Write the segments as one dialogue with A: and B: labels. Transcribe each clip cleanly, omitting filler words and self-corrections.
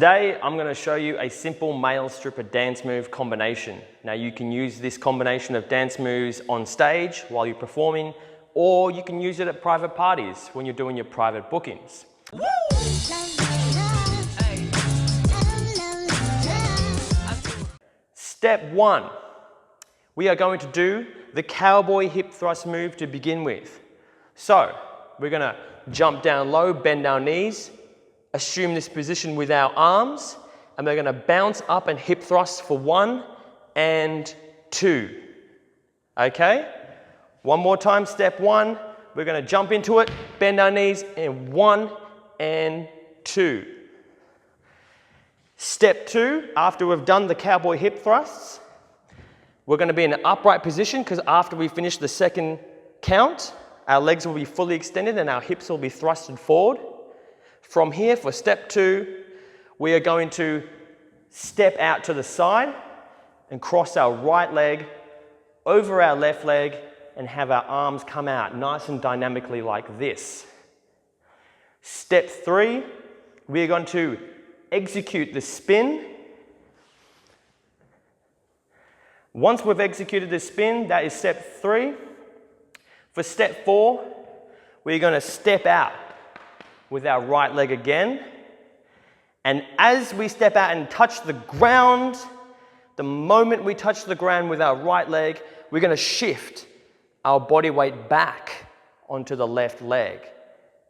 A: Today, I'm going to show you a simple male stripper dance move combination. Now you can use this combination of dance moves on stage while you're performing, or you can use it at private parties when you're doing your private bookings. Step 1, we are going to do the cowboy hip thrust move to begin with. So, we're going to jump down low, bend our knees, assume this position with our arms, and we're going to bounce up and hip thrust for 1 and 2. Okay? One more time, step 1, we're going to jump into it, bend our knees, and 1 and 2. Step 2, after we've done the cowboy hip thrusts, we're going to be in an upright position because after we finish the second count, our legs will be fully extended and our hips will be thrusted forward. From here, for step 2, we are going to step out to the side and cross our right leg over our left leg and have our arms come out nice and dynamically like this. Step 3, we are going to execute the spin. Once we've executed the spin, that is step 3. For step 4, we're going to step out with our right leg again. And as we step out and touch the ground, the moment we touch the ground with our right leg, we're going to shift our body weight back onto the left leg.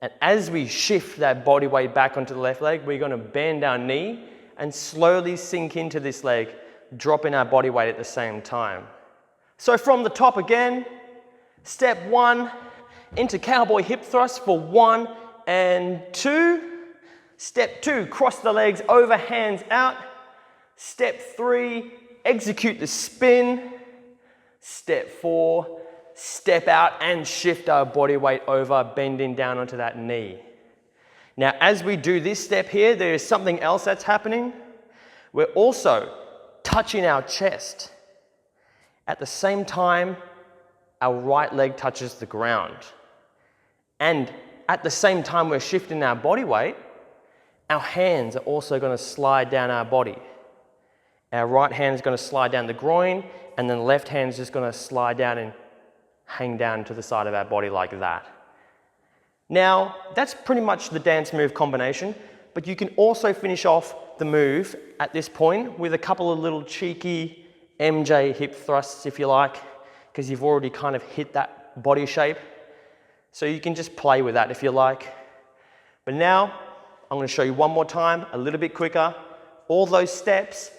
A: And as we shift that body weight back onto the left leg, we're going to bend our knee and slowly sink into this leg, dropping our body weight at the same time. So from the top again, step 1, into cowboy hip thrust for 1 and 2. Step 2, cross the legs over, hands out. Step 3, execute the spin. Step 4, step out and shift our body weight over, bending down onto that knee. Now, as we do this step here, there is something else that's happening. We're also touching our chest. At the same time, our right leg touches the ground. And at the same time we're shifting our body weight, our hands are also going to slide down our body. Our right hand is going to slide down the groin, and then the left hand is just going to slide down and hang down to the side of our body like that. Now, that's pretty much the dance move combination, but you can also finish off the move at this point with a couple of little cheeky MJ hip thrusts, if you like, because you've already kind of hit that body shape. So you can just play with that if you like. But now, I'm going to show you one more time, a little bit quicker. All those steps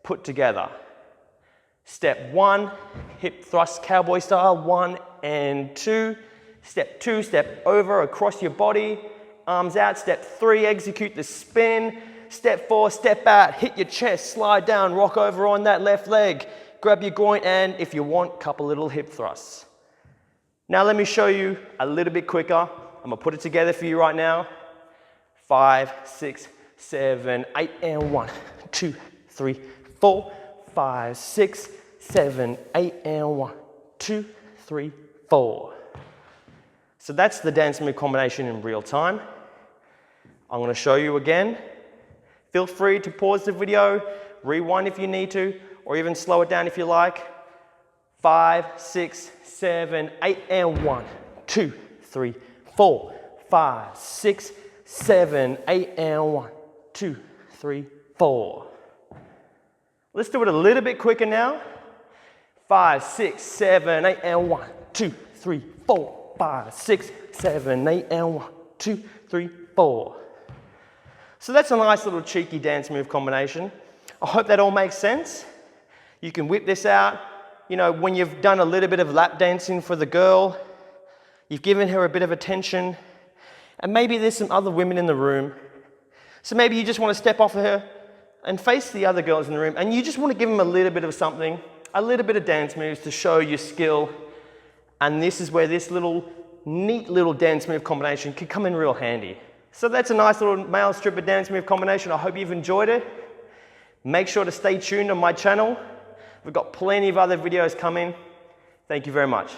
A: put together. Step 1, hip thrust cowboy style, 1 and 2. Step 2, step over across your body, arms out. Step 3, execute the spin. Step 4, step out, hit your chest, slide down, rock over on that left leg. Grab your groin, and if you want, couple little hip thrusts. Now let me show you a little bit quicker. I'm going to put it together for you right now. 5, 6, 7, 8, and 1, 2, 3, 4, 5, 6, 7, 8, and 1, 2, 3, 4. So that's the dance move combination in real time. I'm going to show you again. Feel free to pause the video, rewind if you need to, or even slow it down if you like. 5, 6, 7, 8, and 1, 2, 3, 4, 5, 6, 7, 8, and 1, 2, 3, 4. Let's do it a little bit quicker now. 5, 6, 7, 8, and 1, 2, 3, 4, 5, 6, 7, 8, and 1, 2, 3, 4. So that's a nice little cheeky dance move combination. I hope that all makes sense. You can whip this out. You know, when you've done a little bit of lap dancing for the girl, you've given her a bit of attention, and maybe there's some other women in the room. So maybe you just want to step off of her and face the other girls in the room, and you just want to give them a little bit of something, a little bit of dance moves to show your skill. And this is where this neat little dance move combination can come in real handy. So that's a nice little male stripper dance move combination. I hope you've enjoyed it. Make sure to stay tuned on my channel. We've got plenty of other videos coming. Thank you very much.